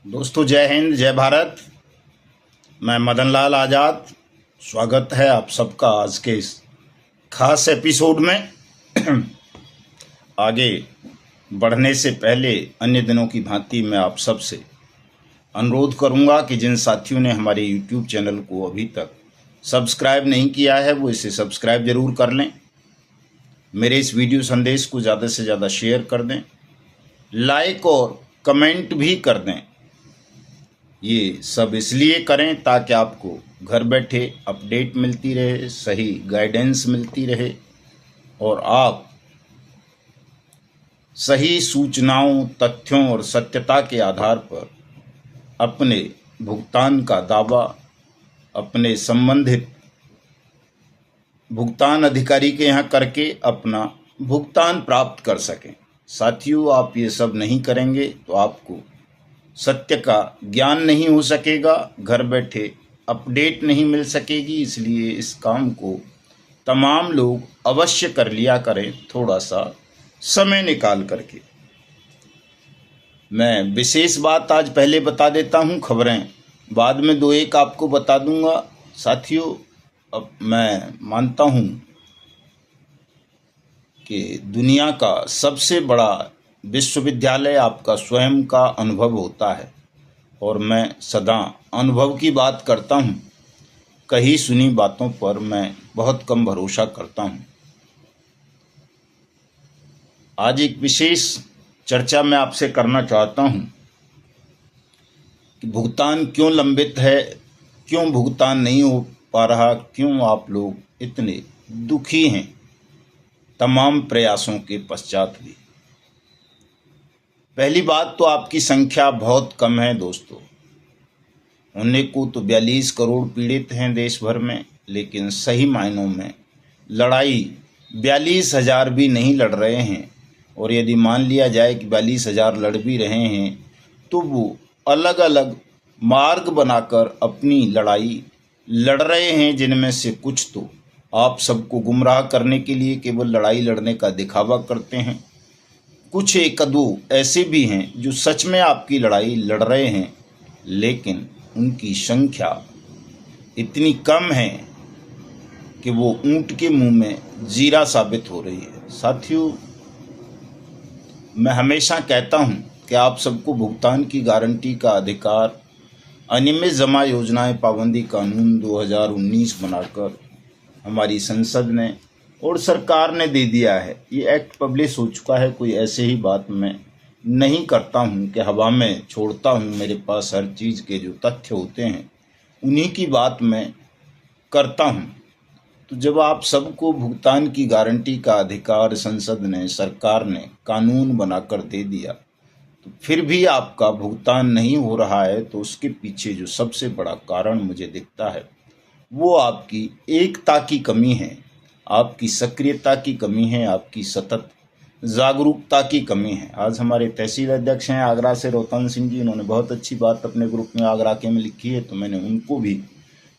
दोस्तों, जय हिंद, जय भारत। मैं मदन लाल आज़ाद। स्वागत है आप सबका आज के इस खास एपिसोड में। आगे बढ़ने से पहले अन्य दिनों की भांति मैं आप सबसे अनुरोध करूंगा कि जिन साथियों ने हमारे YouTube चैनल को अभी तक सब्सक्राइब नहीं किया है वो इसे सब्सक्राइब जरूर कर लें। मेरे इस वीडियो संदेश को ज़्यादा से ज़्यादा शेयर कर दें, लाइक और कमेंट भी कर दें। ये सब इसलिए करें ताकि आपको घर बैठे अपडेट मिलती रहे, सही गाइडेंस मिलती रहे और आप सही सूचनाओं, तथ्यों और सत्यता के आधार पर अपने भुगतान का दावा अपने संबंधित भुगतान अधिकारी के यहाँ करके अपना भुगतान प्राप्त कर सकें। साथियों, आप ये सब नहीं करेंगे तो आपको सत्य का ज्ञान नहीं हो सकेगा, घर बैठे अपडेट नहीं मिल सकेगी। इसलिए इस काम को तमाम लोग अवश्य कर लिया करें, थोड़ा सा समय निकाल करके। मैं विशेष बात आज पहले बता देता हूं, खबरें बाद में दो एक आपको बता दूंगा। साथियों, अब मैं मानता हूं कि दुनिया का सबसे बड़ा विश्वविद्यालय आपका स्वयं का अनुभव होता है और मैं सदा अनुभव की बात करता हूं। कहीं सुनी बातों पर मैं बहुत कम भरोसा करता हूं। आज एक विशेष चर्चा मैं आपसे करना चाहता हूं कि भुगतान क्यों लंबित है, क्यों भुगतान नहीं हो पा रहा, क्यों आप लोग इतने दुखी हैं तमाम प्रयासों के पश्चात भी। पहली बात तो आपकी संख्या बहुत कम है दोस्तों। उन्हें को तो 42 करोड़ पीड़ित हैं देश भर में, लेकिन सही मायनों में लड़ाई 42,000 भी नहीं लड़ रहे हैं। और यदि मान लिया जाए कि 42,000 लड़ भी रहे हैं तो वो अलग अलग मार्ग बनाकर अपनी लड़ाई लड़ रहे हैं, जिनमें से कुछ तो आप सबको गुमराह करने के लिए केवल लड़ाई लड़ने का दिखावा करते हैं। कुछ एक दो ऐसे भी हैं जो सच में आपकी लड़ाई लड़ रहे हैं, लेकिन उनकी संख्या इतनी कम है कि वो ऊंट के मुंह में जीरा साबित हो रही है। साथियों, मैं हमेशा कहता हूं कि आप सबको भुगतान की गारंटी का अधिकार अनियमित जमा योजनाएं पाबंदी कानून 2019 बनाकर हमारी संसद ने और सरकार ने दे दिया है। ये एक्ट पब्लिश हो चुका है। कोई ऐसे ही बात मैं नहीं करता हूँ कि हवा में छोड़ता हूँ। मेरे पास हर चीज़ के जो तथ्य होते हैं उन्हीं की बात मैं करता हूँ। तो जब आप सबको भुगतान की गारंटी का अधिकार संसद ने, सरकार ने कानून बनाकर दे दिया, तो फिर भी आपका भुगतान नहीं हो रहा है, तो उसके पीछे जो सबसे बड़ा कारण मुझे दिखता है वो आपकी एकता की कमी है, आपकी सक्रियता की कमी है, आपकी सतत जागरूकता की कमी है। आज हमारे तहसील अध्यक्ष हैं आगरा से, रोहतन सिंह जी, इन्होंने बहुत अच्छी बात अपने ग्रुप में आगरा के में लिखी है। तो मैंने उनको भी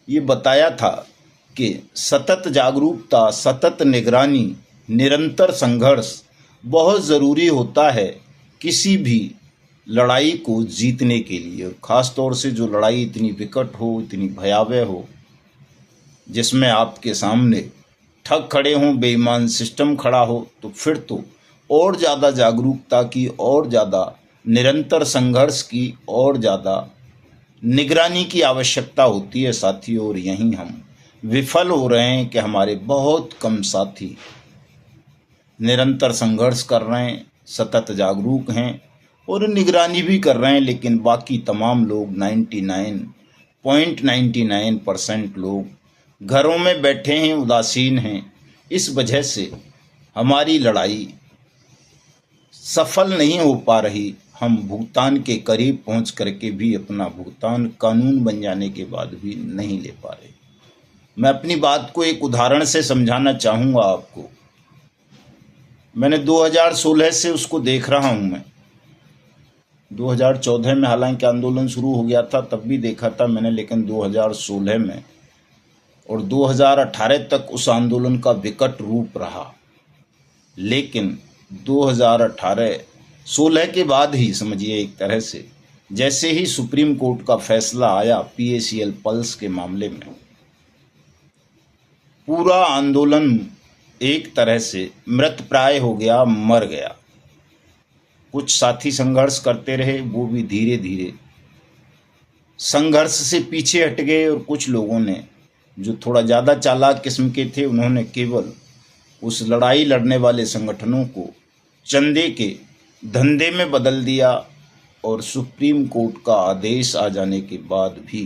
ये बताया था कि सतत जागरूकता, सतत निगरानी, निरंतर संघर्ष बहुत ज़रूरी होता है किसी भी लड़ाई को जीतने के लिए। और ख़ास तौर से जो लड़ाई इतनी विकट हो, इतनी भयावह हो, जिसमें आपके सामने ठग खड़े हों, बेईमान सिस्टम खड़ा हो, तो फिर तो और ज़्यादा जागरूकता की, और ज़्यादा निरंतर संघर्ष की, और ज़्यादा निगरानी की आवश्यकता होती है साथियों। और यहीं हम विफल हो रहे हैं कि हमारे बहुत कम साथी निरंतर संघर्ष कर रहे हैं, सतत जागरूक हैं और निगरानी भी कर रहे हैं, लेकिन बाकी तमाम लोग 99.99% लोग घरों में बैठे हैं, उदासीन हैं। इस वजह से हमारी लड़ाई सफल नहीं हो पा रही। हम भुगतान के करीब पहुंच करके भी अपना भुगतान कानून बन जाने के बाद भी नहीं ले पा रहे। मैं अपनी बात को एक उदाहरण से समझाना चाहूँगा आपको। मैंने 2016 से उसको देख रहा हूँ। मैं 2014 में हालांकि आंदोलन शुरू हो गया था, तब भी देखा था मैंने, लेकिन 2016 में और 2018 तक उस आंदोलन का विकट रूप रहा। लेकिन 2018-16 के बाद ही समझिए एक तरह से जैसे ही सुप्रीम कोर्ट का फैसला आया पीएसीएल पल्स के मामले में, पूरा आंदोलन एक तरह से मृतप्राय हो गया, मर गया। कुछ साथी संघर्ष करते रहे, वो भी धीरे धीरे संघर्ष से पीछे हट गए, और कुछ लोगों ने जो थोड़ा ज़्यादा चालाक किस्म के थे, उन्होंने केवल उस लड़ाई लड़ने वाले संगठनों को चंदे के धंधे में बदल दिया। और सुप्रीम कोर्ट का आदेश आ जाने के बाद भी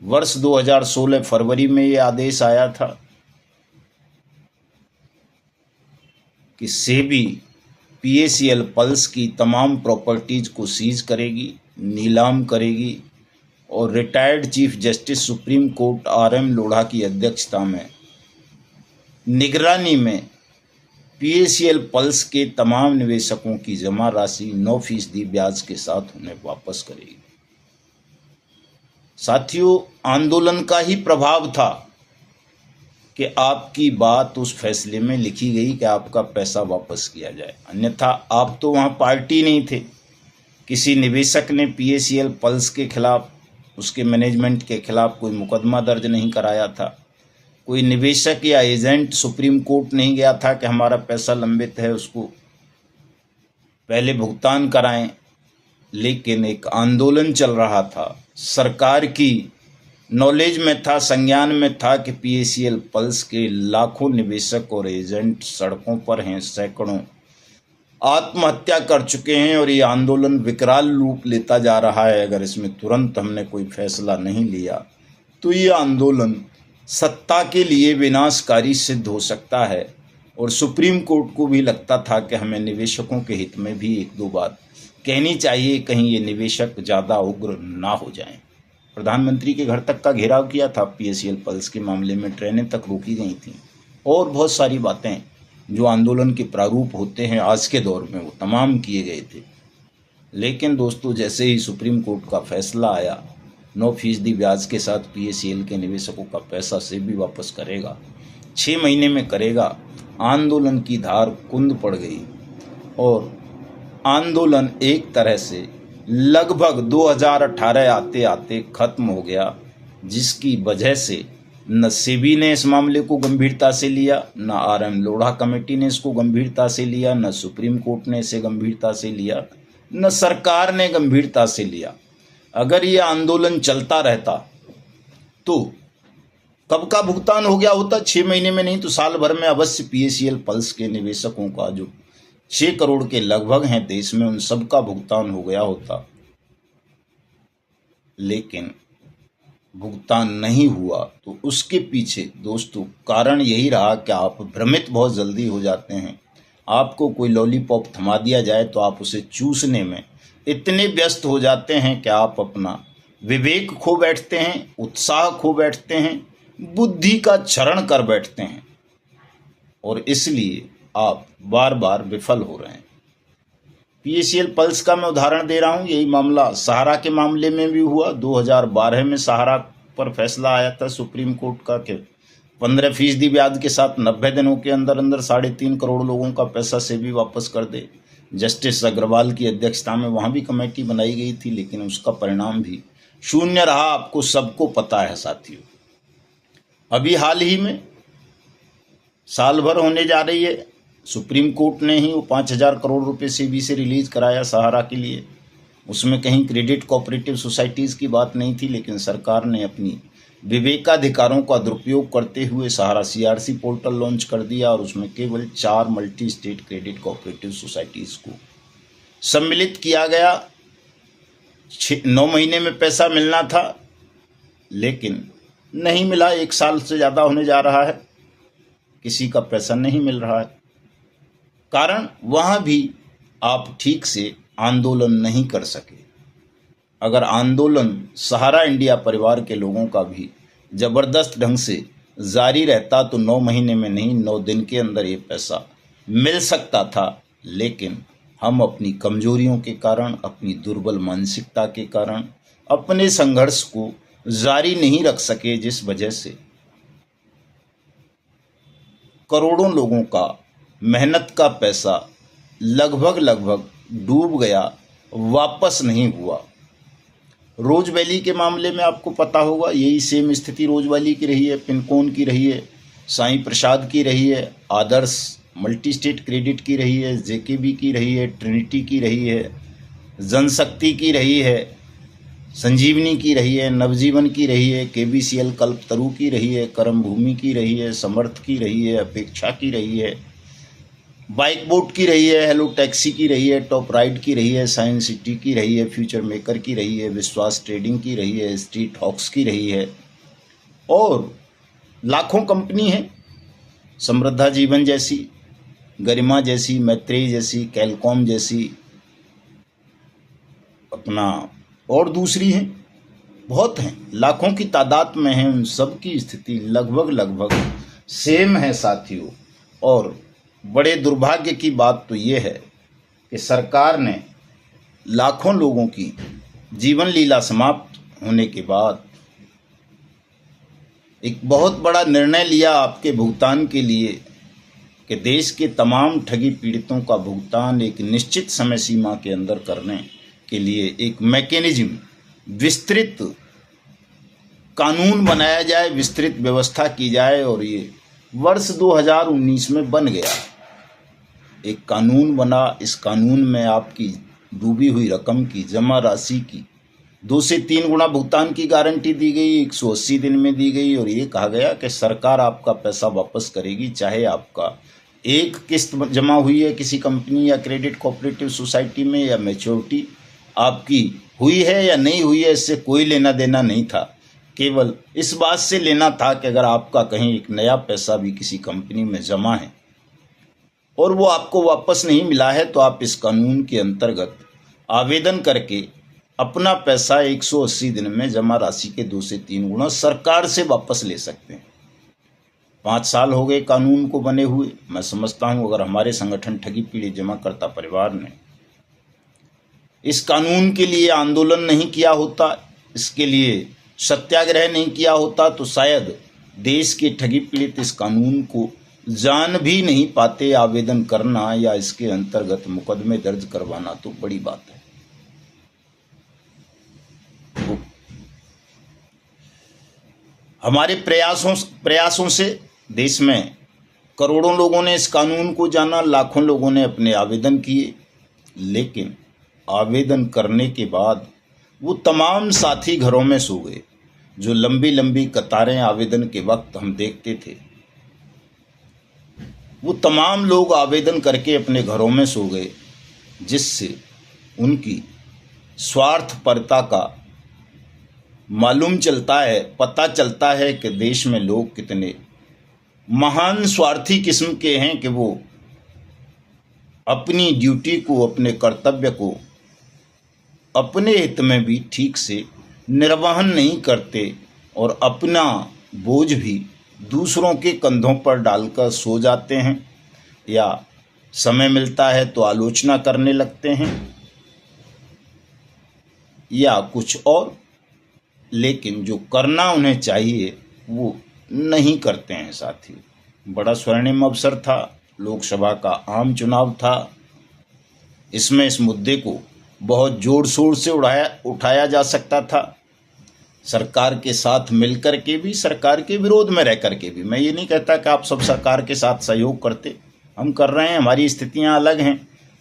वर्ष 2016 फरवरी में ये आदेश आया था कि सेबी पीएसीएल पल्स की तमाम प्रॉपर्टीज को सीज करेगी, नीलाम करेगी, और retired chief justice supreme court RM Lodha की अध्यक्षता में निगरानी में पीएसीएल पल्स के तमाम निवेशकों की जमा राशि 9% ब्याज के साथ उन्हें वापस करेगी। साथियों, आंदोलन का ही प्रभाव था कि आपकी बात उस फैसले में लिखी गई कि आपका पैसा वापस किया जाए, अन्यथा आप तो वहाँ पार्टी नहीं थे। किसी निवेशक ने पीएसीएल पल्स के खिलाफ, उसके मैनेजमेंट के खिलाफ कोई मुकदमा दर्ज नहीं कराया था। कोई निवेशक या एजेंट सुप्रीम कोर्ट नहीं गया था कि हमारा पैसा लंबित है, उसको पहले भुगतान कराएं। लेकिन एक आंदोलन चल रहा था, सरकार की नॉलेज में था, संज्ञान में था कि पीएसीएल पल्स के लाखों निवेशक और एजेंट सड़कों पर हैं, सैकड़ों आत्महत्या कर चुके हैं, और ये आंदोलन विकराल रूप लेता जा रहा है। अगर इसमें तुरंत हमने कोई फैसला नहीं लिया तो ये आंदोलन सत्ता के लिए विनाशकारी सिद्ध हो सकता है। और सुप्रीम कोर्ट को भी लगता था कि हमें निवेशकों के हित में भी एक दो बात कहनी चाहिए, कहीं ये निवेशक ज़्यादा उग्र ना हो जाएं। प्रधानमंत्री के घर तक का घेराव किया था पीएसीएल पल्स के मामले में, ट्रेनें तक रोकी गई थीं, और बहुत सारी बातें जो आंदोलन के प्रारूप होते हैं आज के दौर में, वो तमाम किए गए थे। लेकिन दोस्तों, जैसे ही सुप्रीम कोर्ट का फैसला आया, 9% ब्याज के साथ पीएसीएल के निवेशकों का पैसा सेबी वापस करेगा, 6 महीने में करेगा, आंदोलन की धार कुंद पड़ गई, और आंदोलन एक तरह से लगभग 2018 आते आते खत्म हो गया, जिसकी वजह से न सेबी ने इस मामले को गंभीरता से लिया, न आरएम लोढ़ा कमेटी ने इसको गंभीरता से लिया, न सुप्रीम कोर्ट ने इसे गंभीरता से लिया, न सरकार ने गंभीरता से लिया। अगर ये आंदोलन चलता रहता तो कब का भुगतान हो गया होता? 6 महीने में नहीं तो साल भर में अवश्य पीएसीएल पल्स के निवेशकों का, जो 6 करोड़ के लगभग हैं देश में, उन सब का भुगतान हो गया होता। लेकिन भुगतान नहीं हुआ, तो उसके पीछे दोस्तों कारण यही रहा कि आप भ्रमित बहुत जल्दी हो जाते हैं। आपको कोई लॉलीपॉप थमा दिया जाए तो आप उसे चूसने में इतने व्यस्त हो जाते हैं कि आप अपना विवेक खो बैठते हैं, उत्साह खो बैठते हैं, बुद्धि का क्षरण कर बैठते हैं, और इसलिए आप बार बार विफल हो रहे हैं। पीएसीएल पल्स का मैं उदाहरण दे रहा हूं, यही मामला सहारा के मामले में भी हुआ। 2012 में सहारा पर फैसला आया था सुप्रीम कोर्ट का कि 15% ब्याज के साथ 90 दिनों के अंदर अंदर 3.5 करोड़ लोगों का पैसा सेबी वापस कर दे। जस्टिस अग्रवाल की अध्यक्षता में वहाँ भी कमेटी बनाई गई थी, लेकिन उसका परिणाम भी शून्य रहा, आपको सबको पता है साथियों। अभी हाल ही में साल भर होने जा रही है, सुप्रीम कोर्ट ने ही वो 5,000 करोड़ रुपए सेबी से रिलीज कराया सहारा के लिए। उसमें कहीं क्रेडिट कोऑपरेटिव सोसाइटीज़ की बात नहीं थी, लेकिन सरकार ने अपनी विवेकाधिकारों का दुरुपयोग करते हुए सहारा सीआरसी पोर्टल लॉन्च कर दिया, और उसमें केवल 4 multi state credit cooperative societies को सम्मिलित किया गया। 9 महीने में पैसा मिलना था, लेकिन नहीं मिला। 1 साल से ज़्यादा होने जा रहा है, किसी का पैसा नहीं मिल रहा है। कारण वहाँ भी आप ठीक से आंदोलन नहीं कर सके। अगर आंदोलन सहारा इंडिया परिवार के लोगों का भी ज़बरदस्त ढंग से जारी रहता तो 9 महीने में नहीं, 9 दिन के अंदर ये पैसा मिल सकता था। लेकिन हम अपनी कमजोरियों के कारण, अपनी दुर्बल मानसिकता के कारण अपने संघर्ष को जारी नहीं रख सके, जिस वजह से करोड़ों लोगों का मेहनत का पैसा लगभग डूब गया, वापस नहीं हुआ। रोज वैली के मामले में आपको पता होगा, यही सेम स्थिति रोज वैली की रही है, पिनकोन की रही है, साईं प्रसाद की रही है, आदर्श मल्टी स्टेट क्रेडिट की रही है, जेकेबी की रही है, ट्रिनिटी की रही है, जनशक्ति की रही है, संजीवनी की रही है, नवजीवन की रही है, केबीसीएल कल्पतरु की रही है, कर्म भूमि की रही है, समर्थ की रही है, अपेक्षा की रही है, बाइक बोट की रही है, हेलो टैक्सी की रही है, टॉप राइड की रही है, साइंस सिटी की रही है, फ्यूचर मेकर की रही है, विश्वास ट्रेडिंग की रही है, स्ट्रीट हॉक्स की रही है, और लाखों कंपनी है, समृद्धा जीवन जैसी, गरिमा जैसी, मैत्रेयी जैसी, कैलकॉम जैसी, अपना और दूसरी हैं, बहुत हैं, लाखों की तादाद में हैं। उन सब की स्थिति लगभग सेम है साथियों। और बड़े दुर्भाग्य की बात तो ये है कि सरकार ने लाखों लोगों की जीवन लीला समाप्त होने के बाद एक बहुत बड़ा निर्णय लिया आपके भुगतान के लिए कि देश के तमाम ठगी पीड़ितों का भुगतान एक निश्चित समय सीमा के अंदर करने के लिए एक मैकेनिज्म, विस्तृत कानून बनाया जाए, विस्तृत व्यवस्था की जाए। और ये वर्ष 2019 में बन गया, एक कानून बना। इस कानून में आपकी डूबी हुई रकम की जमा राशि की 2 से 3 गुना भुगतान की गारंटी दी गई, 180 दिन में दी गई। और ये कहा गया कि सरकार आपका पैसा वापस करेगी, चाहे आपका एक किस्त जमा हुई है किसी कंपनी या क्रेडिट कोऑपरेटिव सोसाइटी में, या मैच्योरिटी आपकी हुई है या नहीं हुई है, इससे कोई लेना देना नहीं था। केवल इस बात से लेना था कि अगर आपका कहीं एक नया पैसा भी किसी कंपनी में जमा है और वो आपको वापस नहीं मिला है, तो आप इस कानून के अंतर्गत आवेदन करके अपना पैसा 180 दिन में जमा राशि के 2 से 3 गुना सरकार से वापस ले सकते हैं। 5 साल हो गए कानून को बने हुए। मैं समझता हूँ अगर हमारे संगठन ठगी पीड़ित जमाकर्ता परिवार ने इस कानून के लिए आंदोलन नहीं किया होता, इसके लिए सत्याग्रह नहीं किया होता, तो शायद देश के ठगी पीड़ित इस कानून को जान भी नहीं पाते। आवेदन करना या इसके अंतर्गत मुकदमे दर्ज करवाना तो बड़ी बात है। हमारे प्रयासों से देश में करोड़ों लोगों ने इस कानून को जाना, लाखों लोगों ने अपने आवेदन किए, लेकिन आवेदन करने के बाद वो तमाम साथी घरों में सो गए। जो लंबी लंबी कतारें आवेदन के वक्त हम देखते थे, वो तमाम लोग आवेदन करके अपने घरों में सो गए, जिससे उनकी स्वार्थपरता का मालूम चलता है, पता चलता है कि देश में लोग कितने महान स्वार्थी किस्म के हैं कि वो अपनी ड्यूटी को, अपने कर्तव्य को अपने हित में भी ठीक से निर्वहन नहीं करते और अपना बोझ भी दूसरों के कंधों पर डालकर सो जाते हैं, या समय मिलता है तो आलोचना करने लगते हैं या कुछ और, लेकिन जो करना उन्हें चाहिए वो नहीं करते हैं। साथी, बड़ा स्वर्णिम अवसर था, लोकसभा का आम चुनाव था। इसमें इस मुद्दे को बहुत जोर शोर से उठाया जा सकता था, सरकार के साथ मिलकर के भी, सरकार के विरोध में रह कर के भी। मैं ये नहीं कहता कि आप सब सरकार के साथ सहयोग करते, हम कर रहे हैं, हमारी स्थितियां अलग हैं।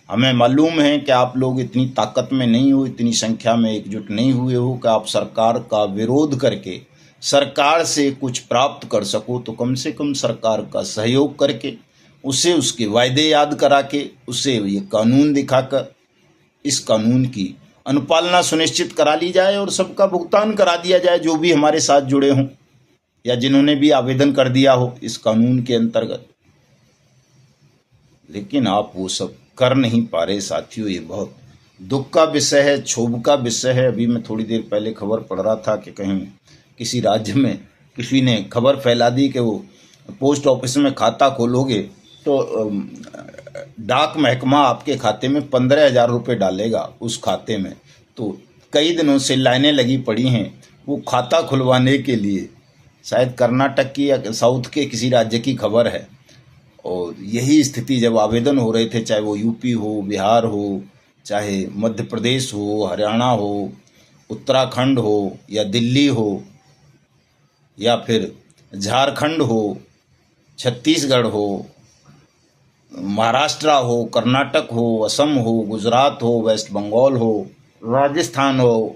हमें मालूम है कि आप लोग इतनी ताकत में नहीं हो, इतनी संख्या में एकजुट नहीं हुए हो कि आप सरकार का विरोध करके सरकार से कुछ प्राप्त कर सको। तो कम से कम सरकार का सहयोग करके, उसे उसके वायदे याद करा के, उसे ये कानून दिखाकर इस कानून की अनुपालना सुनिश्चित करा ली जाए और सबका भुगतान करा दिया जाए, जो भी हमारे साथ जुड़े हों या जिन्होंने भी आवेदन कर दिया हो इस कानून के अंतर्गत। लेकिन आप वो सब कर नहीं पा रहे साथियों। ये बहुत दुख का विषय है, क्षोभ का विषय है। अभी मैं थोड़ी देर पहले खबर पढ़ रहा था कि कहीं किसी राज्य में किसी ने खबर फैला दी कि वो पोस्ट ऑफिस में खाता खोलोगे तो डाक महकमा आपके खाते में 15,000 रुपये डालेगा उस खाते में। तो कई दिनों से लाइनें लगी पड़ी हैं वो खाता खुलवाने के लिए। शायद कर्नाटक की या साउथ के किसी राज्य की खबर है। और यही स्थिति जब आवेदन हो रहे थे, चाहे वो यूपी हो, बिहार हो चाहे मध्य प्रदेश हो, हरियाणा हो, उत्तराखंड हो या दिल्ली हो या फिर झारखंड हो, छत्तीसगढ़ हो, महाराष्ट्र हो, कर्नाटक हो, असम हो, गुजरात हो, वेस्ट बंगाल हो, राजस्थान हो,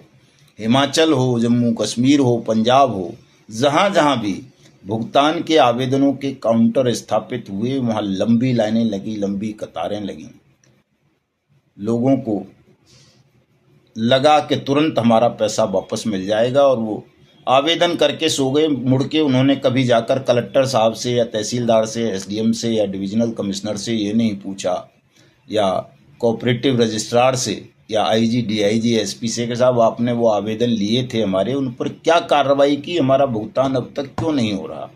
हिमाचल हो, जम्मू कश्मीर हो, पंजाब हो, जहाँ जहाँ भी भुगतान के आवेदनों के काउंटर स्थापित हुए वहाँ लंबी लाइनें लगी, लंबी कतारें लगी। लोगों को लगा कि तुरंत हमारा पैसा वापस मिल जाएगा और वो आवेदन करके सो गए। मुड़ के उन्होंने कभी जाकर कलेक्टर साहब से या तहसीलदार से, एसडीएम से या डिविजनल कमिश्नर से ये नहीं पूछा या कोऑपरेटिव रजिस्ट्रार से या आईजी, डीआईजी, एसपी से कि साहब आपने वो आवेदन लिए थे हमारे, उन पर क्या कार्रवाई की, हमारा भुगतान अब तक क्यों नहीं हो रहा।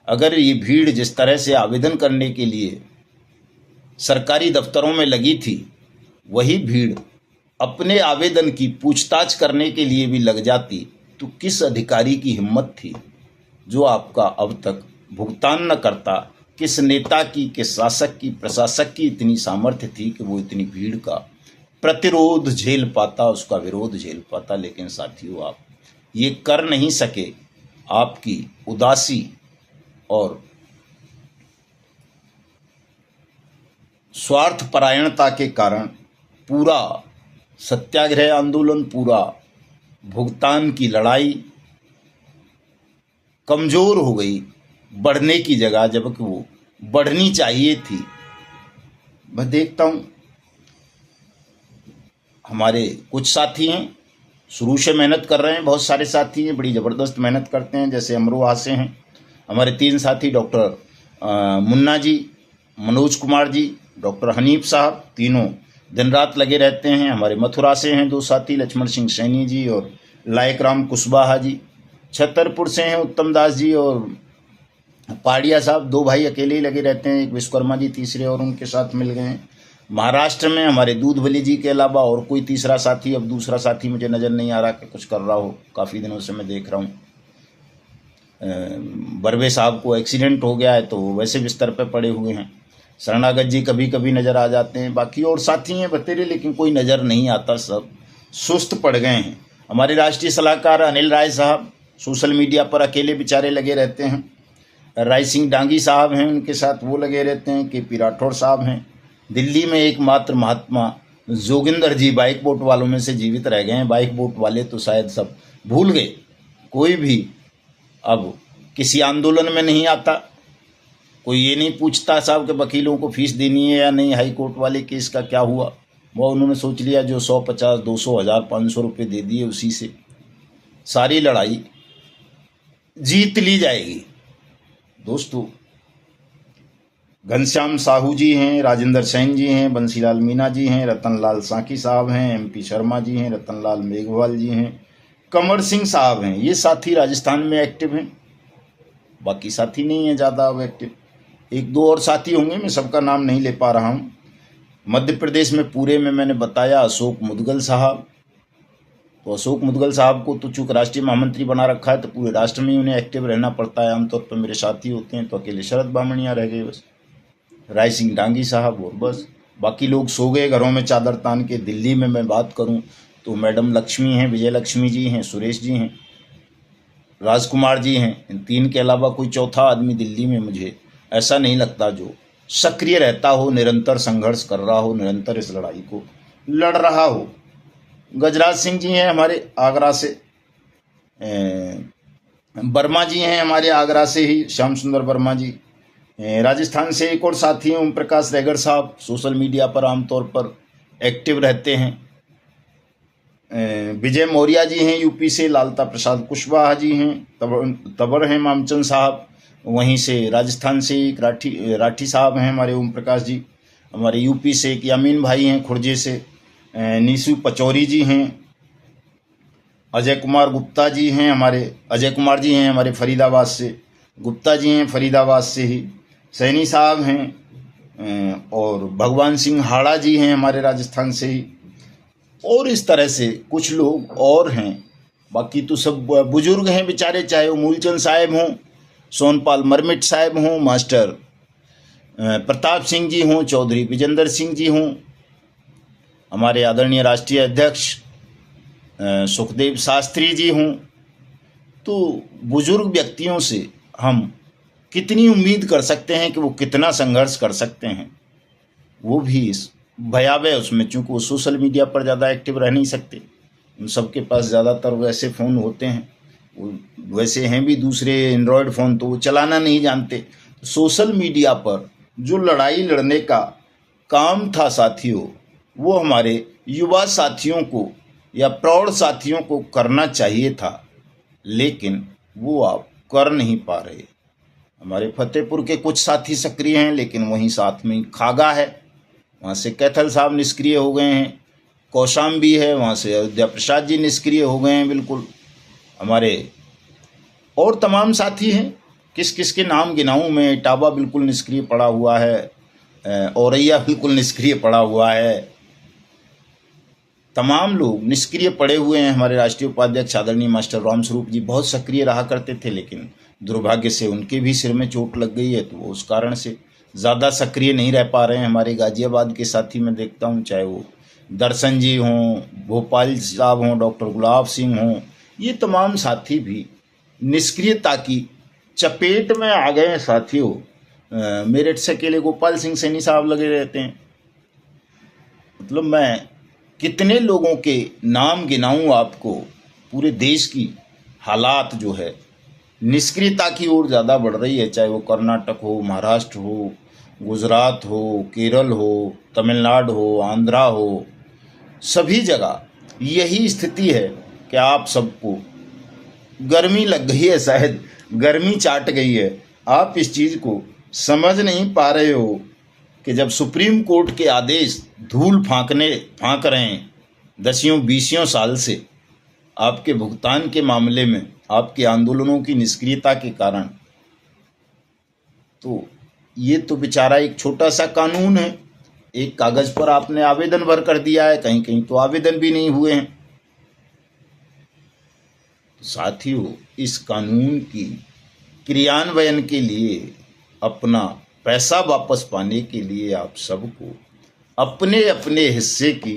अगर ये भीड़ जिस तरह से आवेदन करने के लिए सरकारी दफ्तरों में लगी थी, वही भीड़ अपने आवेदन की पूछताछ करने के लिए भी लग जाती तो किस अधिकारी की हिम्मत थी जो आपका अब तक भुगतान न करता। किस नेता की, किस शासक की, प्रशासक की इतनी सामर्थ्य थी कि वो इतनी भीड़ का प्रतिरोध झेल पाता, उसका विरोध झेल पाता। लेकिन साथियों, आप ये कर नहीं सके। आपकी उदासी और स्वार्थपरायणता के कारण पूरा सत्याग्रह आंदोलन, पूरा भुगतान की लड़ाई कमजोर हो गई, बढ़ने की जगह, जबकि वो बढ़नी चाहिए थी। मैं देखता हूँ हमारे कुछ साथी हैं शुरू से मेहनत कर रहे हैं, बहुत सारे साथी हैं बड़ी ज़बरदस्त मेहनत करते हैं, जैसे अमरोहा से हैं हमारे 3 साथी, डॉक्टर मुन्ना जी, मनोज कुमार जी, डॉक्टर हनीफ साहब, तीनों दिन रात लगे रहते हैं। हमारे मथुरा से हैं 2 साथी, लक्ष्मण सिंह सैनी जी और लायक राम कुशवाहा जी। छतरपुर से हैं उत्तम दास जी और पाड़िया साहब, 2 भाई अकेले ही लगे रहते हैं, एक विश्वकर्मा जी तीसरे और उनके साथ मिल गए हैं। महाराष्ट्र में हमारे दूधवली जी के अलावा और कोई तीसरा साथी, अब दूसरा साथी मुझे नज़र नहीं आ रहा कि कुछ कर रहा हो, काफ़ी दिनों से मैं देख रहा हूँ। बर्वे साहब को एक्सीडेंट हो गया है तो वैसे बिस्तर पे पड़े हुए हैं। शरणागत जी कभी कभी नज़र आ जाते हैं, बाकी और साथी हैं बतेरे, लेकिन कोई नज़र नहीं आता, सब सुस्त पड़ गए हैं। हमारे राष्ट्रीय सलाहकार अनिल राय साहब सोशल मीडिया पर अकेले बेचारे लगे रहते हैं। राय सिंह डांगी साहब हैं, उनके साथ वो लगे रहते हैं। के पी राठौड़ साहब हैं। दिल्ली में एकमात्र महात्मा जोगिंदर जी बाइक बोट वालों में से जीवित रह गए हैं। बाइक बोट वाले तो शायद सब भूल गए, कोई भी अब किसी आंदोलन में नहीं आता, कोई ये नहीं पूछता साहब कि वकीलों को फीस देनी है या नहीं, हाई कोर्ट वाले केस का क्या हुआ। वो उन्होंने सोच लिया जो 100, 50, 200, 1000, 500 रुपये दे दिए उसी से सारी लड़ाई जीत ली जाएगी। दोस्तों, घनश्याम साहू जी हैं, राजेंद्र सैन जी हैं, बंसीलाल मीना जी हैं, रतनलाल साकी साहब हैं, MP शर्मा जी हैं, रतनलाल मेघवाल जी हैं, कंवर सिंह साहब हैं। ये साथी राजस्थान में एक्टिव हैं, बाकी साथी नहीं है ज़्यादा अब एक्टिव। 1-2 और साथी होंगे, मैं सबका नाम नहीं ले पा रहा हूँ। मध्य प्रदेश में पूरे में मैंने बताया अशोक मुदगल साहब, तो अशोक मुदगल साहब को तो चूँकि राष्ट्रीय महामंत्री बना रखा है तो पूरे राष्ट्र में ही उन्हें एक्टिव रहना पड़ता है। आमतौर पर मेरे साथी होते हैं तो अकेले शरद बामणिया रह गए बस, राय सिंह डांगी साहब और बस, बाकी लोग सो गए घरों में चादर तान के। दिल्ली में मैं बात करूं तो मैडम लक्ष्मी हैं, विजय लक्ष्मी जी हैं, सुरेश जी हैं, राजकुमार जी हैं। इन 3 के अलावा कोई चौथा आदमी दिल्ली में मुझे ऐसा नहीं लगता जो सक्रिय रहता हो, निरंतर संघर्ष कर रहा हो, निरंतर इस लड़ाई को लड़ रहा हो। गजराज सिंह जी हैं हमारे आगरा से, वर्मा जी हैं हमारे आगरा से ही, श्याम सुंदर वर्मा जी। राजस्थान से एक और साथी हैं ओम प्रकाश रैगर साहब, सोशल मीडिया पर आमतौर पर एक्टिव रहते हैं। विजय मौर्य जी हैं यूपी से, लालता प्रसाद कुशवाहा जी हैं, तबर हैं मामचंद साहब, वहीं से राजस्थान से एक राठी साहब हैं हमारे ओम प्रकाश जी, हमारे यूपी से एक यामीन भाई हैं खुर्जे से, नीसू पचौरी जी हैं, अजय कुमार गुप्ता जी हैं हमारे, अजय कुमार जी हैं हमारे फरीदाबाद से, गुप्ता जी हैं फरीदाबाद से ही, सैनी साहब हैं और भगवान सिंह हाड़ा जी हैं हमारे राजस्थान से ही, और इस तरह से कुछ लोग और हैं। बाकी तो सब बुजुर्ग हैं बेचारे, चाहे वो मूलचंद साहब हों, सोनपाल मरमिट साहब हों, मास्टर प्रताप सिंह जी हों, चौधरी विजेंद्र सिंह जी हों, हमारे आदरणीय राष्ट्रीय अध्यक्ष सुखदेव शास्त्री जी हों, तो बुजुर्ग व्यक्तियों से हम कितनी उम्मीद कर सकते हैं कि वो कितना संघर्ष कर सकते हैं। वो भी इस भयावह उसमें, चूँकि वो सोशल मीडिया पर ज़्यादा एक्टिव रह नहीं सकते, उन सबके पास ज़्यादातर वैसे फ़ोन होते हैं, वो वैसे हैं भी दूसरे एंड्रॉयड फ़ोन, तो वो चलाना नहीं जानते। सोशल मीडिया पर जो लड़ाई लड़ने का काम था साथियों, वो हमारे युवा साथियों को या प्रौढ़ साथियों को करना चाहिए था, लेकिन वो आप कर नहीं पा रहे। हमारे फतेहपुर के कुछ साथी सक्रिय हैं, लेकिन वहीं साथ में खागा है, वहाँ से कैथल साहब निष्क्रिय हो गए हैं, कौशाम्बी है, वहाँ से अयोध्या प्रसाद जी निष्क्रिय हो गए हैं बिल्कुल। हमारे और तमाम साथी हैं, किस किस के नाम गिनाऊं मैं। इटावा बिल्कुल निष्क्रिय पड़ा हुआ है, औरैया बिल्कुल निष्क्रिय पड़ा हुआ है, तमाम लोग निष्क्रिय पड़े हुए हैं। हमारे राष्ट्रीय उपाध्यक्ष आदरणीय मास्टर रामस्वरूप जी बहुत सक्रिय रहा करते थे, लेकिन दुर्भाग्य से उनके भी सिर में चोट लग गई है, तो वो उस कारण से ज़्यादा सक्रिय नहीं रह पा रहे हैं। हमारे गाजियाबाद के साथी मैं देखता हूँ, चाहे वो दर्शन जी हों, भोपाल साहब हों, डॉक्टर गुलाब सिंह हों, ये तमाम साथी भी निष्क्रियता की चपेट में आ गए हैं साथियों। मेरठ से अकेले गोपाल सिंह सैनी साहब लगे रहते हैं। मतलब मैं कितने लोगों के नाम गिनाऊं आपको। पूरे देश की हालात जो है निष्क्रियता की ओर ज़्यादा बढ़ रही है, चाहे वो कर्नाटक हो, महाराष्ट्र हो, गुजरात हो, केरल हो, तमिलनाडु हो, आंध्रा हो, सभी जगह यही स्थिति है कि आप सबको गर्मी लग गई है, शायद गर्मी चाट गई है। आप इस चीज़ को समझ नहीं पा रहे हो कि जब सुप्रीम कोर्ट के आदेश धूल फांक रहे हैं 10-20 साल से आपके भुगतान के मामले में, आपके आंदोलनों की निष्क्रियता के कारण, तो ये तो बेचारा एक छोटा सा कानून है। एक कागज पर आपने आवेदन भर कर दिया है, कहीं कहीं तो आवेदन भी नहीं हुए हैं। साथियों, इस कानून की क्रियान्वयन के लिए, अपना पैसा वापस पाने के लिए आप सबको अपने अपने हिस्से की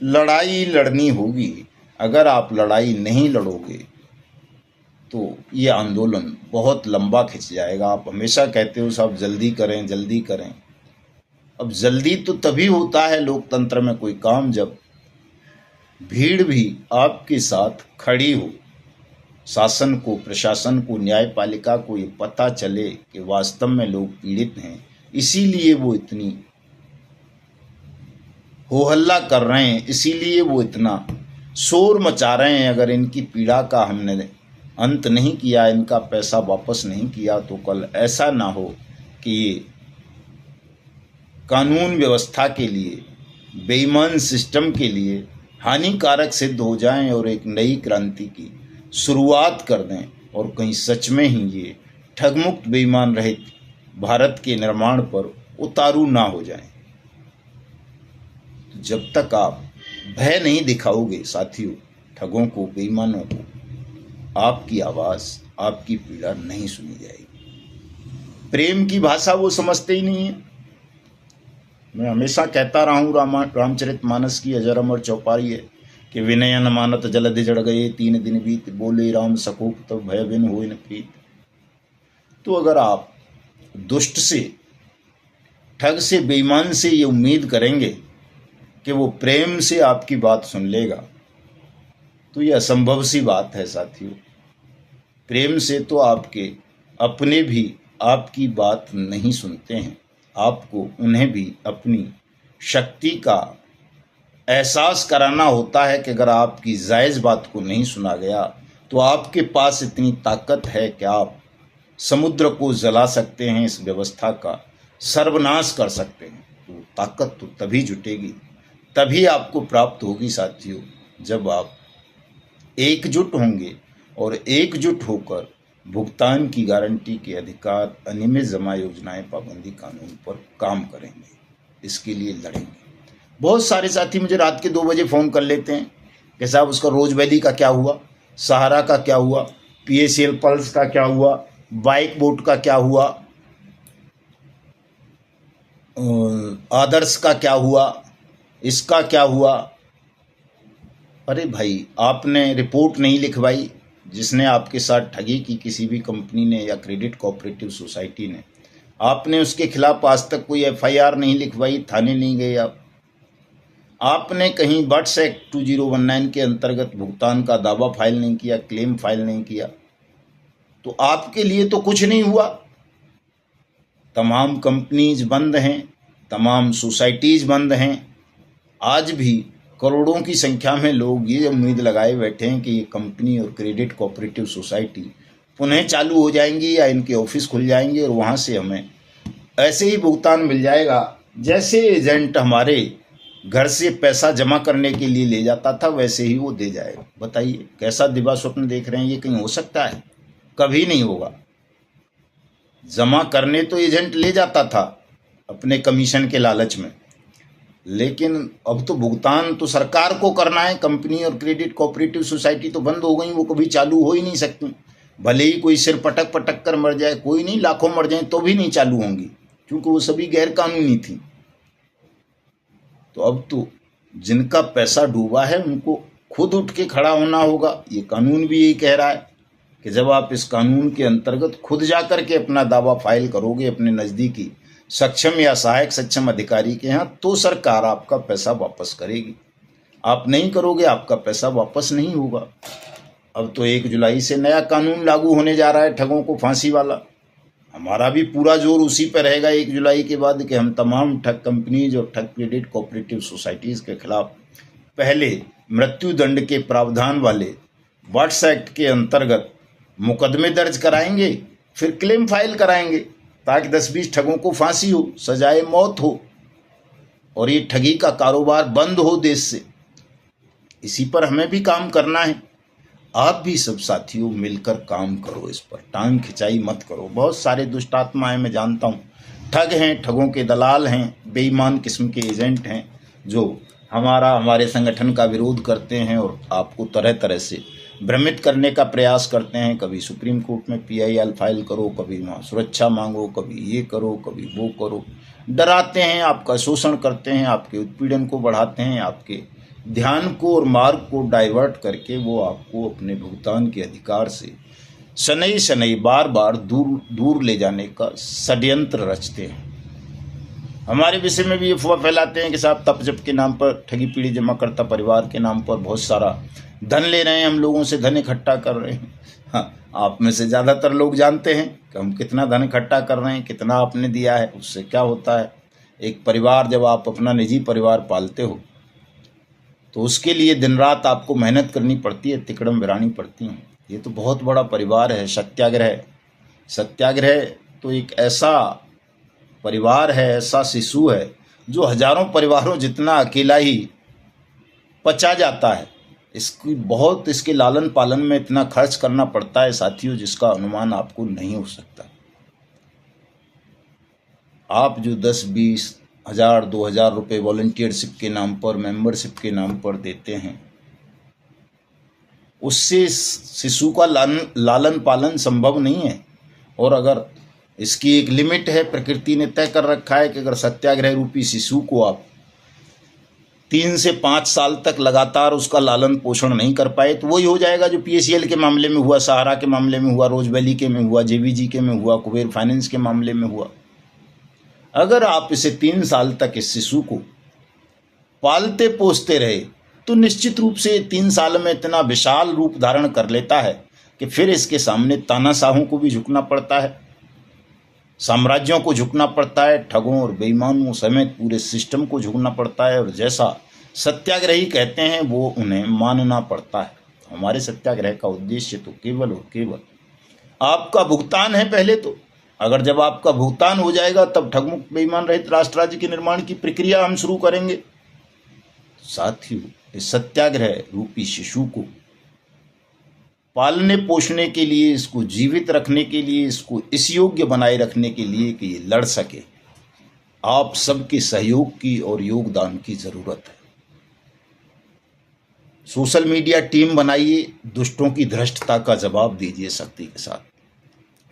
लड़ाई लड़नी होगी। अगर आप लड़ाई नहीं लड़ोगे तो ये आंदोलन बहुत लंबा खिंच जाएगा। आप हमेशा कहते हो साहब जल्दी करें जल्दी करें। अब जल्दी तो तभी होता है लोकतंत्र में कोई काम, जब भीड़ भी आपके साथ खड़ी हो, शासन को, प्रशासन को, न्यायपालिका को ये पता चले कि वास्तव में लोग पीड़ित हैं, इसीलिए वो इतनी हो हल्ला कर रहे हैं, इसीलिए वो इतना शोर मचा रहे हैं। अगर इनकी पीड़ा का हमने अंत नहीं किया, इनका पैसा वापस नहीं किया, तो कल ऐसा ना हो कि ये कानून व्यवस्था के लिए, बेईमान सिस्टम के लिए हानिकारक सिद्ध हो जाएं और एक नई क्रांति की शुरुआत कर दें, और कहीं सच में ही ये ठगमुक्त बेईमान रहित भारत के निर्माण पर उतारू ना हो जाएं। तो जब तक आप भय नहीं दिखाओगे साथियों, ठगों को, बेईमानों को, आपकी आवाज़, आपकी पीड़ा नहीं सुनी जाएगी। प्रेम की भाषा वो समझते ही नहीं है। मैं हमेशा कहता रहा हूँ, रामचरितमानस की अजर अमर चौपाई है कि विनय न मानत जलधि जड़ गए, 3 दिन बीत, बोले राम सकोप तब भय बिन होय न प्रीत। तो अगर आप दुष्ट से, ठग से, बेईमान से ये उम्मीद करेंगे कि वो प्रेम से आपकी बात सुन लेगा, तो ये असंभव सी बात है साथियों। प्रेम से तो आपके अपने भी आपकी बात नहीं सुनते हैं। आपको उन्हें भी अपनी शक्ति का एहसास कराना होता है कि अगर आपकी जायज़ बात को नहीं सुना गया तो आपके पास इतनी ताकत है कि आप समुद्र को जला सकते हैं, इस व्यवस्था का सर्वनाश कर सकते हैं। तो ताकत तो तभी जुटेगी, तभी आपको प्राप्त होगी साथियों, जब आप एकजुट होंगे और एकजुट होकर भुगतान की गारंटी के अधिकार, अनियमित जमा योजनाएं, पाबंदी कानून पर काम करेंगे, इसके लिए लड़ेंगे। बहुत सारे साथी मुझे रात के 2 बजे फ़ोन कर लेते हैं कि साहब उसका रोज वैली का क्या हुआ, सहारा का क्या हुआ, PACL पल्स का क्या हुआ, बाइक बोट का क्या हुआ, आदर्श का क्या हुआ। इसका क्या हुआ? अरे भाई, आपने रिपोर्ट नहीं लिखवाई, जिसने आपके साथ ठगी की किसी भी कंपनी ने या क्रेडिट कोऑपरेटिव सोसाइटी ने, आपने उसके खिलाफ आज तक कोई एफआईआर नहीं लिखवाई, थाने नहीं गए आपने कहीं बट्स एक्ट 2019 के अंतर्गत भुगतान का दावा फाइल नहीं किया, क्लेम फाइल नहीं किया, तो आपके लिए तो कुछ नहीं हुआ। तमाम कंपनीज बंद हैं, तमाम सोसाइटीज बंद हैं। आज भी करोड़ों की संख्या में लोग ये उम्मीद लगाए बैठे हैं कि ये कंपनी और क्रेडिट कोऑपरेटिव सोसाइटी पुनः चालू हो जाएंगी या इनके ऑफिस खुल जाएंगे और वहाँ से हमें ऐसे ही भुगतान मिल जाएगा जैसे एजेंट हमारे घर से पैसा जमा करने के लिए ले जाता था, वैसे ही वो दे जाएगा। बताइए कैसा दिवा स्वप्न देख रहे हैं? ये कहीं हो सकता है? कभी नहीं होगा। जमा करने तो एजेंट ले जाता था अपने कमीशन के लालच में, लेकिन अब तो भुगतान तो सरकार को करना है। कंपनी और क्रेडिट कोऑपरेटिव सोसाइटी तो बंद हो गई, वो कभी चालू हो ही नहीं सकती। भले ही कोई सिर पटक पटक कर मर जाए, कोई नहीं, लाखों मर जाए तो भी नहीं चालू होंगी, क्योंकि वो सभी गैर कानूनी थी। तो अब तो जिनका पैसा डूबा है उनको खुद उठ के खड़ा होना होगा। ये कानून भी यही कह रहा है कि जब आप इस कानून के अंतर्गत खुद जा कर के अपना दावा फाइल करोगे अपने नज़दीकी सक्षम या सहायक सक्षम अधिकारी के यहाँ, तो सरकार आपका पैसा वापस करेगी। आप नहीं करोगे, आपका पैसा वापस नहीं होगा। अब तो 1 जुलाई से नया कानून लागू होने जा रहा है, ठगों को फांसी वाला। हमारा भी पूरा जोर उसी पर रहेगा 1 जुलाई के बाद कि हम तमाम ठग कंपनीज और ठग क्रेडिट कोऑपरेटिव सोसाइटीज़ के खिलाफ पहले मृत्यु दंड के प्रावधान वाले बट्स एक्ट के अंतर्गत मुकदमे दर्ज कराएंगे, फिर क्लेम फाइल कराएंगे, ताकि 10-20 ठगों को फांसी हो, सजाए मौत हो और ये ठगी का कारोबार बंद हो देश से। इसी पर हमें भी काम करना है। आप भी सब साथियों मिलकर काम करो, इस पर टांग खिंचाई मत करो। बहुत सारे दुष्ट आत्मा हैं, मैं जानता हूँ, ठग हैं, ठगों के दलाल हैं, बेईमान किस्म के एजेंट हैं जो हमारे संगठन का विरोध करते हैं और आपको तरह तरह से भ्रमित करने का प्रयास करते हैं। कभी सुप्रीम कोर्ट में PIL फाइल करो, कभी वहाँ सुरक्षा मांगो, कभी ये करो, कभी वो करो, डराते हैं, आपका शोषण करते हैं, आपके उत्पीड़न को बढ़ाते हैं, आपके ध्यान को और मार्ग को डाइवर्ट करके वो आपको अपने भुगतान के अधिकार से शनई शनई बार बार दूर ले जाने का षड्यंत्र रचते हैं। हमारे विषय में भी अफवाह फैलाते हैं कि साहब तप जप के नाम पर, ठगी पीढ़ी जमा करता परिवार के नाम पर बहुत सारा धन ले रहे हैं, हम लोगों से धन इकट्ठा कर रहे हैं। हाँ, आप में से ज़्यादातर लोग जानते हैं कि हम कितना धन इकट्ठा कर रहे हैं, कितना आपने दिया है, उससे क्या होता है। एक परिवार, जब आप अपना निजी परिवार पालते हो तो उसके लिए दिन रात आपको मेहनत करनी पड़ती है, तिकड़म बिरानी पड़ती हैं। ये तो बहुत बड़ा परिवार है। सत्याग्रह तो एक ऐसा परिवार है, ऐसा शिशु है जो हजारों परिवारों जितना अकेला ही पचा जाता है। इसके लालन पालन में इतना खर्च करना पड़ता है साथियों, जिसका अनुमान आपको नहीं हो सकता। आप जो 10-20 हज़ार 2,000 रुपये वॉलंटियरशिप के नाम पर, मेंबरशिप के नाम पर देते हैं, उससे शिशु का लालन पालन संभव नहीं है। और अगर इसकी एक लिमिट है, प्रकृति ने तय कर रखा है कि अगर सत्याग्रह रूपी शिशु को आप 3 से 5 साल तक लगातार उसका लालन पोषण नहीं कर पाए, तो वही हो जाएगा जो PACL के मामले में हुआ, सहारा के मामले में हुआ, रोज वैली के में हुआ, JVG के में हुआ, कुबेर फाइनेंस के मामले में हुआ। अगर आप इसे 3 साल तक इस शिशु को पालते पोसते रहे तो निश्चित रूप से 3 साल में इतना विशाल रूप धारण कर लेता है कि फिर इसके सामने तानाशाहों को भी झुकना पड़ता है, साम्राज्यों को झुकना पड़ता है, ठगों और बेईमानों समेत पूरे सिस्टम को झुकना पड़ता है, और जैसा सत्याग्रही कहते हैं वो उन्हें मानना पड़ता है। हमारे सत्याग्रह का उद्देश्य तो केवल और केवल आपका भुगतान है। पहले तो अगर जब आपका भुगतान हो जाएगा तब ठगमुक्त बेईमान रहित राष्ट्र राज्य के निर्माण की प्रक्रिया हम शुरू करेंगे। साथियों, इस सत्याग्रह रूपी शिशु को पालने पोषने के लिए, इसको जीवित रखने के लिए, इसको इस योग्य बनाए रखने के लिए कि ये लड़ सके, आप सबके सहयोग की और योगदान की जरूरत है। सोशल मीडिया टीम बनाइए, दुष्टों की धृष्टता का जवाब दीजिए शक्ति के साथ।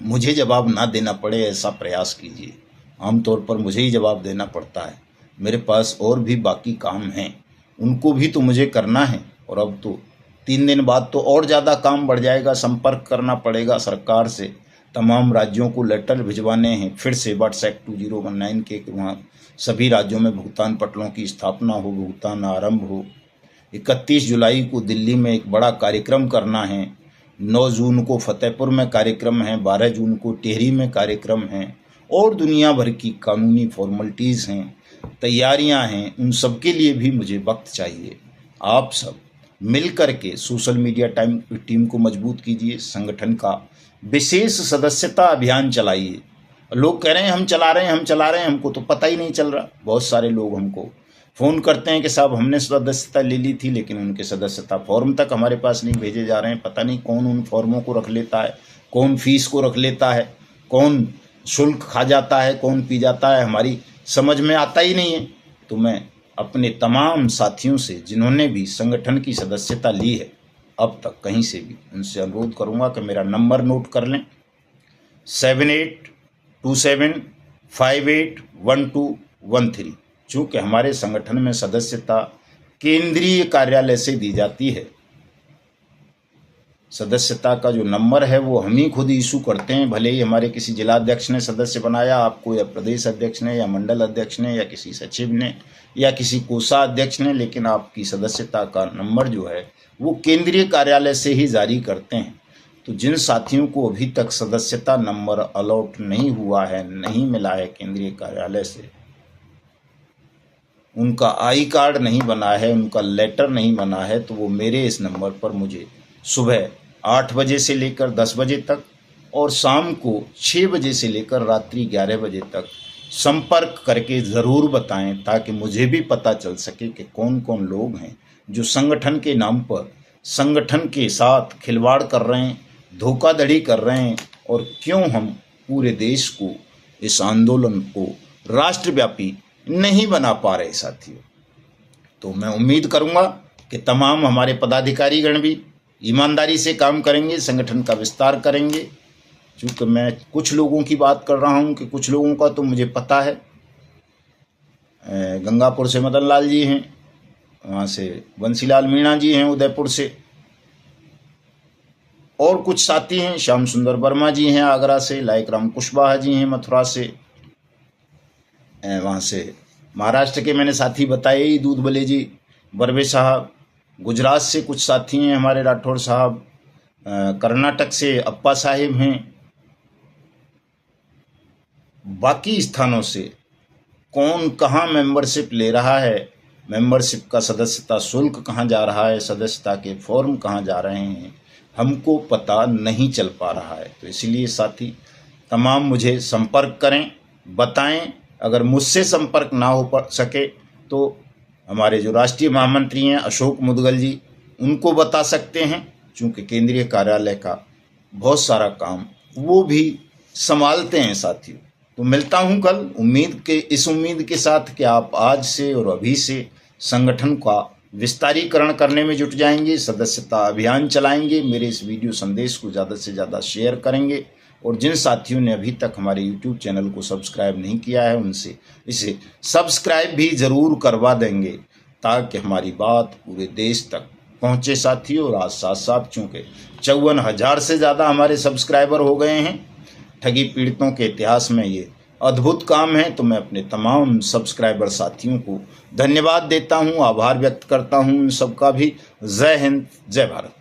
मुझे जवाब ना देना पड़े ऐसा प्रयास कीजिए। आमतौर पर मुझे ही जवाब देना पड़ता है, मेरे पास और भी बाकी काम हैं, उनको भी तो मुझे करना है। और अब तो 3 दिन बाद तो और ज़्यादा काम बढ़ जाएगा। संपर्क करना पड़ेगा सरकार से, तमाम राज्यों को लेटर भिजवाने हैं, फिर से व्हाट्सएप 2019 के वहाँ सभी राज्यों में भुगतान पटलों की स्थापना हो, भुगतान आरंभ हो। 31 जुलाई को दिल्ली में एक बड़ा कार्यक्रम करना है, 9 जून को फतेहपुर में कार्यक्रम है, 12 जून को टिहरी में कार्यक्रम है, और दुनिया भर की कानूनी फॉर्मेलिटीज़ हैं, तैयारियां हैं। उन सब के लिए भी मुझे वक्त चाहिए। आप सब मिल कर के सोशल मीडिया टीम को मजबूत कीजिए, संगठन का विशेष सदस्यता अभियान चलाइए। लोग कह रहे हैं हम चला रहे हैं, हमको तो पता ही नहीं चल रहा। बहुत सारे लोग हमको फ़ोन करते हैं कि साहब हमने सदस्यता ले ली थी, लेकिन उनके सदस्यता फॉर्म तक हमारे पास नहीं भेजे जा रहे हैं। पता नहीं कौन उन फॉर्मों को रख लेता है, कौन फीस को रख लेता है, कौन शुल्क खा जाता है, कौन पी जाता है, हमारी समझ में आता ही नहीं है। तो मैं अपने तमाम साथियों से जिन्होंने भी संगठन की सदस्यता ली है अब तक कहीं से भी, उनसे अनुरोध करूंगा कि मेरा नंबर नोट कर लें, 7827581213। चूँकि हमारे संगठन में सदस्यता केंद्रीय कार्यालय से दी जाती है। सदस्यता का जो नंबर है वो हम ही खुद इशू करते हैं। भले ही हमारे किसी जिलाध्यक्ष ने सदस्य बनाया आपको, या प्रदेश अध्यक्ष ने, या मंडल अध्यक्ष ने, या किसी सचिव ने, या किसी कोषाध्यक्ष ने, लेकिन आपकी सदस्यता का नंबर जो है वो केंद्रीय कार्यालय से ही जारी करते हैं। तो जिन साथियों को अभी तक सदस्यता नंबर अलॉट नहीं हुआ है, नहीं मिला है केंद्रीय कार्यालय से, उनका आई कार्ड नहीं बना है, उनका लेटर नहीं बना है, तो वो मेरे इस नंबर पर मुझे सुबह 8 बजे से लेकर 10 बजे तक और शाम को 6 बजे से लेकर रात्रि 11 बजे तक संपर्क करके ज़रूर बताएं, ताकि मुझे भी पता चल सके कि कौन कौन लोग हैं जो संगठन के नाम पर संगठन के साथ खिलवाड़ कर रहे हैं, धोखाधड़ी कर रहे हैं, और क्यों हम पूरे देश को, इस आंदोलन को राष्ट्रव्यापी नहीं बना पा रहे साथियों। तो मैं उम्मीद करूंगा कि तमाम हमारे पदाधिकारीगण भी ईमानदारी से काम करेंगे, संगठन का विस्तार करेंगे। चूँकि मैं कुछ लोगों की बात कर रहा हूं कि कुछ लोगों का तो मुझे पता है। गंगापुर से मदन लाल जी हैं, वहाँ से बंसीलाल मीणा जी हैं उदयपुर से, और कुछ साथी हैं, श्याम सुंदर वर्मा जी हैं आगरा से, लायक राम कुशवाहा जी हैं मथुरा से, वहाँ से महाराष्ट्र के मैंने साथी बताए ही, दूधबले जी, बर्वे साहब, गुजरात से कुछ साथी हैं हमारे राठौर साहब, कर्नाटक से अप्पा साहिब हैं। बाकी स्थानों से कौन कहाँ मेंबरशिप ले रहा है, मेंबरशिप का सदस्यता शुल्क कहाँ जा रहा है, सदस्यता के फॉर्म कहाँ जा रहे हैं, हमको पता नहीं चल पा रहा है। तो इसलिए साथी तमाम मुझे संपर्क करें, बताएं। अगर मुझसे संपर्क ना हो सके तो हमारे जो राष्ट्रीय महामंत्री हैं अशोक मुदगल जी, उनको बता सकते हैं, चूँकि केंद्रीय कार्यालय का बहुत सारा काम वो भी संभालते हैं साथियों। तो मिलता हूं कल, इस उम्मीद के साथ कि आप आज से और अभी से संगठन का विस्तारीकरण करने में जुट जाएंगे, सदस्यता अभियान चलाएंगे, मेरे इस वीडियो संदेश को ज़्यादा से ज़्यादा शेयर करेंगे, और जिन साथियों ने अभी तक हमारे YouTube चैनल को सब्सक्राइब नहीं किया है उनसे इसे सब्सक्राइब भी ज़रूर करवा देंगे, ताकि हमारी बात पूरे देश तक पहुँचे साथियों। और आज साथ साथ चूँकि 54,000 से ज़्यादा हमारे सब्सक्राइबर हो गए हैं, ठगी पीड़ितों के इतिहास में ये अद्भुत काम है। तो मैं अपने तमाम सब्सक्राइबर साथियों को धन्यवाद देता हूँ, आभार व्यक्त करता हूँ इन सबका भी। जय हिंद, जय भारत।